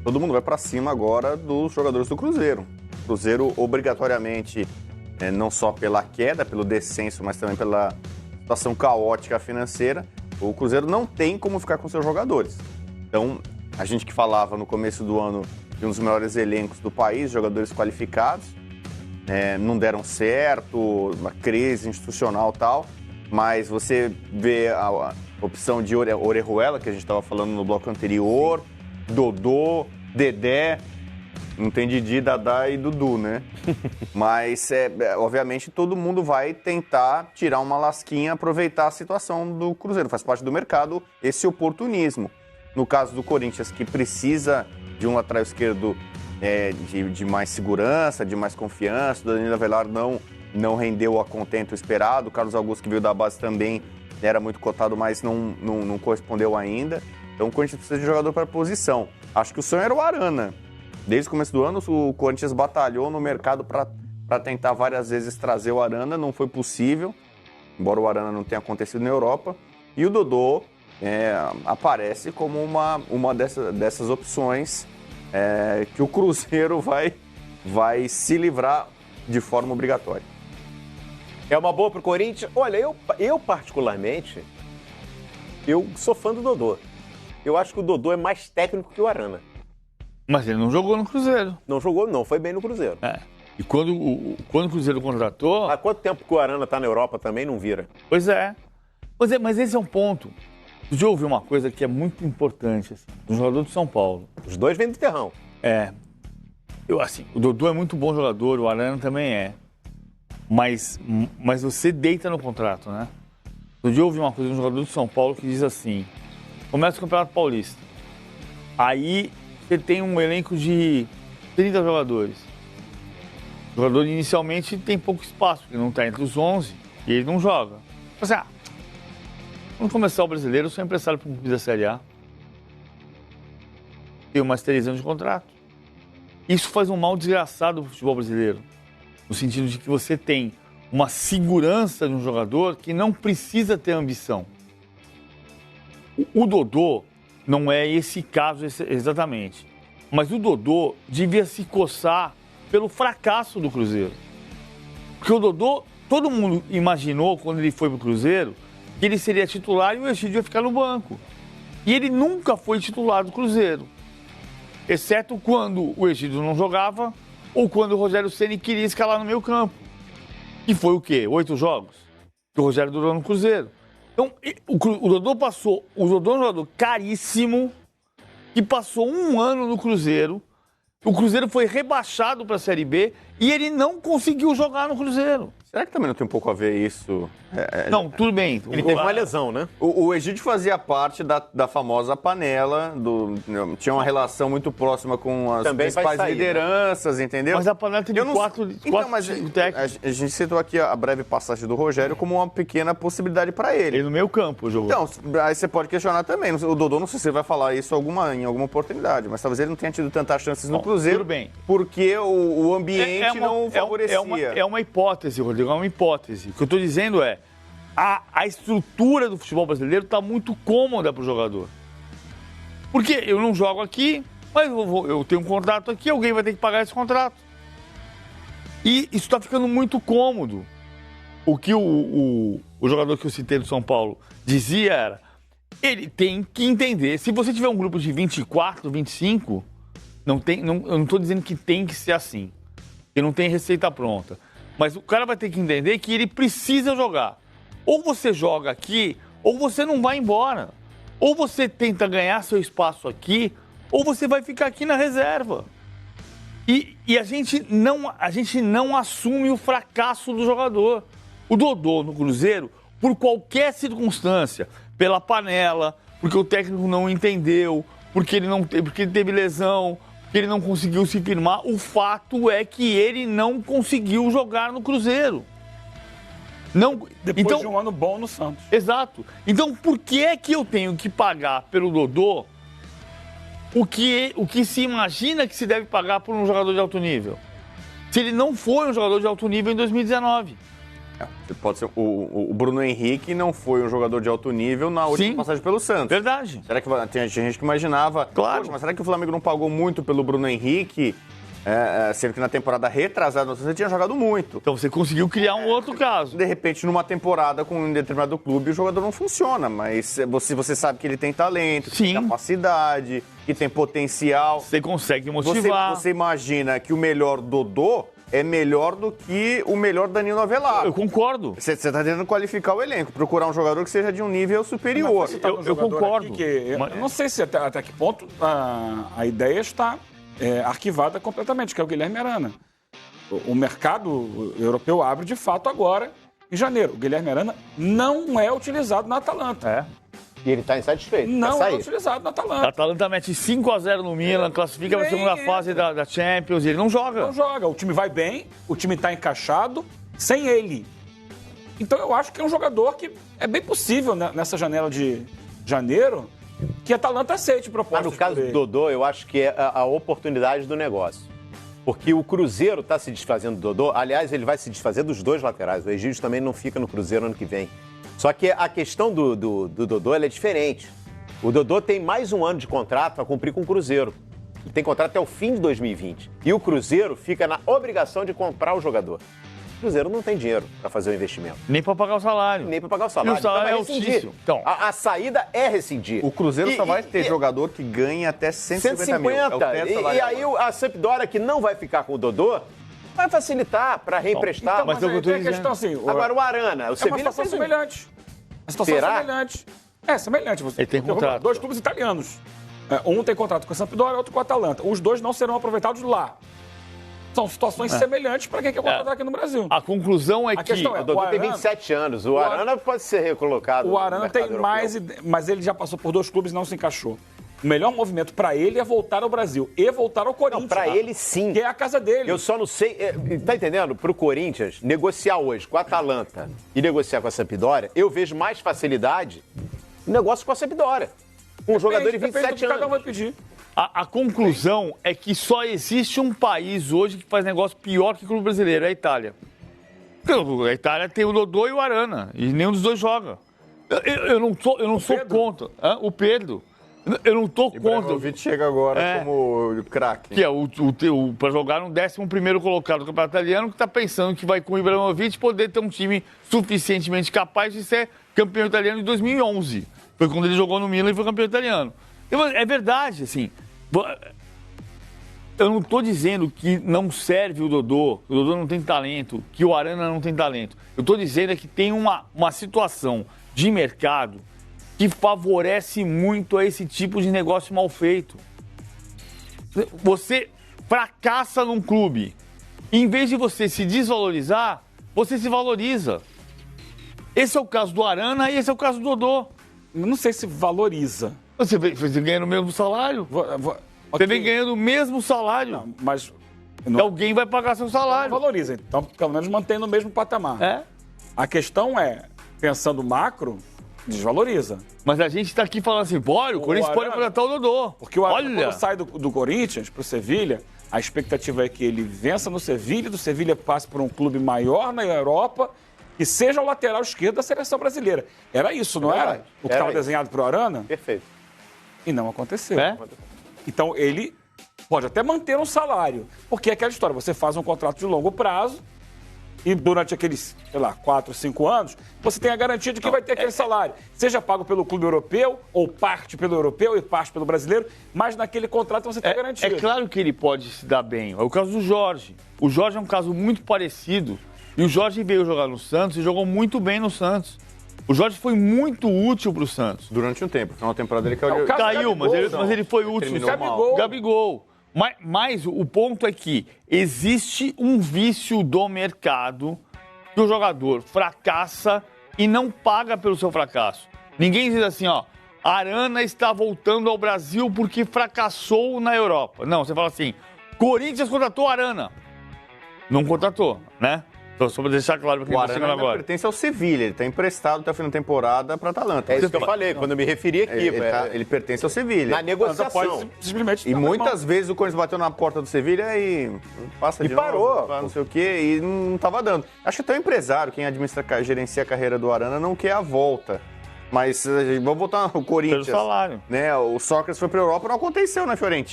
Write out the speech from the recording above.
todo mundo vai para cima agora dos jogadores do Cruzeiro. O Cruzeiro, obrigatoriamente, não só pela queda, pelo descenso, mas também pela situação caótica financeira, o Cruzeiro não tem como ficar com seus jogadores. Então, a gente que falava no começo do ano de um dos melhores elencos do país, jogadores qualificados, não deram certo, uma crise institucional e tal, mas você vê a opção de Orejuela, que a gente estava falando no bloco anterior, Dodô, Dedé, não tem Didi, Dadá e Dudu, né? Mas, obviamente, todo mundo vai tentar tirar uma lasquinha, aproveitar a situação do Cruzeiro. Faz parte do mercado esse oportunismo. No caso do Corinthians, que precisa de um lateral esquerdo de mais segurança, de mais confiança, o Danilo Avelar não rendeu a contento esperado, o Carlos Augusto, que veio da base, também era muito cotado, mas não correspondeu ainda. Então o Corinthians precisa de um jogador para a posição. Acho que o sonho era o Arana. Desde o começo do ano, o Corinthians batalhou no mercado para tentar várias vezes trazer o Arana, não foi possível, embora o Arana não tenha acontecido na Europa. E o Dodô aparece como uma dessas opções que o Cruzeiro vai se livrar de forma obrigatória. É uma boa pro Corinthians? Olha, eu particularmente, eu sou fã do Dodô. Eu acho que o Dodô é mais técnico que o Arana. Mas ele não jogou no Cruzeiro. Não jogou, não. Foi bem no Cruzeiro. E quando o Cruzeiro contratou... Há quanto tempo que o Arana tá na Europa também não vira? Pois é. Mas esse é um ponto. Você já ouviu uma coisa que é muito importante, assim, do jogador de São Paulo. Os dois vêm do terrão. O Dodô é muito bom jogador, o Arana também é. Mas você deita no contrato, né? Outro dia eu ouvi uma coisa de um jogador de São Paulo que diz assim: começa o Campeonato Paulista. Aí você tem um elenco de 30 jogadores. O jogador inicialmente tem pouco espaço, porque não está entre os 11 e ele não joga. Mas quando começar o brasileiro, eu sou empresário para um clube da Série A. Tenho mais 3 anos de contrato. Isso faz um mal desgraçado para o futebol brasileiro. No sentido de que você tem uma segurança de um jogador que não precisa ter ambição. O Dodô não é esse caso exatamente. Mas o Dodô devia se coçar pelo fracasso do Cruzeiro. Porque o Dodô, todo mundo imaginou, quando ele foi para o Cruzeiro, que ele seria titular e o Egídio ia ficar no banco. E ele nunca foi titular do Cruzeiro. Exceto quando o Egídio não jogava ou quando o Rogério Ceni queria escalar no meio campo. E foi o quê? 8 jogos? Que o Rogério durou no Cruzeiro. Então, o Dodô é um jogador caríssimo, que passou 1 ano no Cruzeiro. O Cruzeiro foi rebaixado para a Série B e ele não conseguiu jogar no Cruzeiro. Será que também não tem um pouco a ver isso? Não, tudo bem. Ele teve uma lesão, né? O Egídio fazia parte da famosa panela, tinha uma relação muito próxima com as também principais sair, entendeu? Entendeu? Mas a panela tem quatro técnicos. A gente citou aqui a breve passagem do Rogério como uma pequena possibilidade para ele. Ele no meio campo jogou. Então, aí você pode questionar também. O Dodô, não sei se ele vai falar isso em alguma oportunidade, mas talvez ele não tenha tido tantas chances no Cruzeiro. Tudo bem. Porque o ambiente não favorecia. É uma hipótese, Rodrigo, é uma hipótese. O que eu estou dizendo é a estrutura do futebol brasileiro está muito cômoda para o jogador. Porque eu não jogo aqui, mas eu tenho um contrato aqui, alguém vai ter que pagar esse contrato. E isso está ficando muito cômodo. O que o jogador que eu citei do São Paulo dizia era: ele tem que entender, se você tiver um grupo de 24, 25, eu não estou dizendo que tem que ser assim, que não tem receita pronta. Mas o cara vai ter que entender que ele precisa jogar. Ou você joga aqui, ou você não vai embora. Ou você tenta ganhar seu espaço aqui, ou você vai ficar aqui na reserva. E a gente não assume o fracasso do jogador. O Dodô no Cruzeiro, por qualquer circunstância, pela panela, porque o técnico não entendeu, porque ele teve lesão, que ele não conseguiu se firmar, o fato é que ele não conseguiu jogar no Cruzeiro. Depois de um ano bom no Santos. Exato. Então, por que é que eu tenho que pagar pelo Dodô o que se imagina que se deve pagar por um jogador de alto nível? Se ele não foi um jogador de alto nível em 2019. Pode ser. O Bruno Henrique não foi um jogador de alto nível na última passagem pelo Santos. Verdade. Será que tem gente que imaginava? Claro. Poxa, mas será que o Flamengo não pagou muito pelo Bruno Henrique? Sendo que na temporada retrasada você tinha jogado muito. Então você conseguiu criar um outro caso. De repente, numa temporada com um determinado clube, o jogador não funciona, mas você sabe que ele tem talento, que tem capacidade, que tem potencial. Você consegue motivar. Você imagina que o melhor Dodô é melhor do que o melhor Danilo Avelar. Eu concordo. Você está tentando qualificar o elenco, procurar um jogador que seja de um nível superior. Eu concordo. Eu não sei se até que ponto a ideia está arquivada completamente, que é o Guilherme Arana. O mercado europeu abre de fato agora, em janeiro. O Guilherme Arana não é utilizado na Atalanta. E ele está insatisfeito. Não é utilizado na Atalanta. A Atalanta mete 5-0 no Milan, classifica para a segunda fase da Champions e ele não joga. Não joga. O time vai bem, o time está encaixado, sem ele. Então eu acho que é um jogador que é bem possível, né, nessa janela de janeiro, que a Atalanta aceite propostas. Mas no caso do Dodô, eu acho que é a oportunidade do negócio. Porque o Cruzeiro está se desfazendo do Dodô. Aliás, ele vai se desfazer dos dois laterais. O Egídio também não fica no Cruzeiro ano que vem. Só que a questão do Dodô ela é diferente. O Dodô tem mais um ano de contrato a cumprir com o Cruzeiro. Ele tem contrato até o fim de 2020. E o Cruzeiro fica na obrigação de comprar o jogador. O Cruzeiro não tem dinheiro para fazer o investimento. Nem para pagar o salário. Nem para pagar o salário. E o salário então, é altíssimo. Então, a saída é rescindir. O Cruzeiro só vai ter jogador que ganha até 150 mil. É o teto salarial. E aí a Sampdoria, que não vai ficar com o Dodô, vai facilitar para reemprestar. Então, mas eu tenho a questão assim... Agora o Arana, o Sevilla uma situação semelhante. A situação semelhante. Semelhante. Ele tem contrato. Dois clubes italianos. Um tem contrato com a Sampdoria, outro com a Atalanta. Os dois não serão aproveitados lá. São situações semelhantes para quem quer contratar aqui no Brasil. A conclusão é que... O Dodô tem 27 anos. O Arana pode ser recolocado. O Arana tem mais... Mas ele já passou por dois clubes e não se encaixou. O melhor movimento para ele é voltar ao Brasil e voltar ao Corinthians. Não, para ele sim. Que é a casa dele. Eu só não sei... Tá entendendo? Pro Corinthians, negociar hoje com a Atalanta e negociar com a Sampdoria, eu vejo mais facilidade no negócio com a Sampdoria. Um jogador de 27 anos. Cada um vai pedir. A conclusão é que só existe um país hoje que faz negócio pior que o clube brasileiro, é a Itália. A Itália tem o Dodô e o Arana, e nenhum dos dois joga. Eu não sou contra. O Pedro. Eu não tô contra. O Vitor chega agora como craque. Que é para jogar no 11º colocado do Campeonato Italiano, que está pensando que vai com o Ibrahimovic poder ter um time suficientemente capaz de ser campeão italiano em 2011. Foi quando ele jogou no Milan e foi campeão italiano. É verdade, assim. Eu não estou dizendo que não serve o Dodô não tem talento, que o Arana não tem talento. Eu estou dizendo é que tem uma situação de mercado que favorece muito a esse tipo de negócio mal feito. Você fracassa num clube. Em vez de você se desvalorizar, você se valoriza. Esse é o caso do Arana e esse é o caso do Dodô. Eu não sei se valoriza. Você ganha o mesmo salário. Você vem ganhando o mesmo salário. Não, mas... Alguém vai pagar seu salário. Não valoriza. Então, pelo menos mantém no mesmo patamar. A questão é, pensando macro, desvaloriza. Mas a gente está aqui falando assim, o Corinthians pode contratar o Dodô. Porque o Arana, quando sai do Corinthians para o Sevilha, a expectativa é que ele vença no Sevilha, do Sevilha passe por um clube maior na Europa e seja o lateral esquerdo da seleção brasileira. Era isso, não era? O que estava desenhado para o Arana? Perfeito. E não aconteceu. Então ele pode até manter um salário, porque é aquela história, você faz um contrato de longo prazo e durante aqueles, 4, 5 anos, você tem a garantia de que vai ter aquele salário. Seja pago pelo clube europeu, ou parte pelo europeu e parte pelo brasileiro, mas naquele contrato você tem a garantia. É claro que ele pode se dar bem. É o caso do Jorge. O Jorge é um caso muito parecido. E o Jorge veio jogar no Santos e jogou muito bem no Santos. O Jorge foi muito útil pro Santos. Durante um tempo. Foi uma temporada ele caiu. Caiu, mas ele foi útil. Gabigol. Mas o ponto é que existe um vício do mercado que o jogador fracassa e não paga pelo seu fracasso. Ninguém diz assim, Arana está voltando ao Brasil porque fracassou na Europa. Não, você fala assim, Corinthians contratou Arana. Não contratou, né? Então, só para deixar claro para quem O está chegando Arana ainda agora. pertence ao Sevilha, ele está emprestado até o fim da temporada para a Atalanta. É isso que eu falei, quando eu me referi aqui. Ele pertence ao Sevilha. Na negociação. Pode simplesmente E muitas vezes o Corinthians bateu na porta do Sevilha e passa de E parou. novo, não sei o quê, e não estava dando. Acho que até o empresário, quem gerencia a carreira do Arana, não quer a volta. Mas vamos voltar ao Corinthians. Pelo salário. Né? O Sócrates foi para a Europa, não aconteceu na Fiorentina.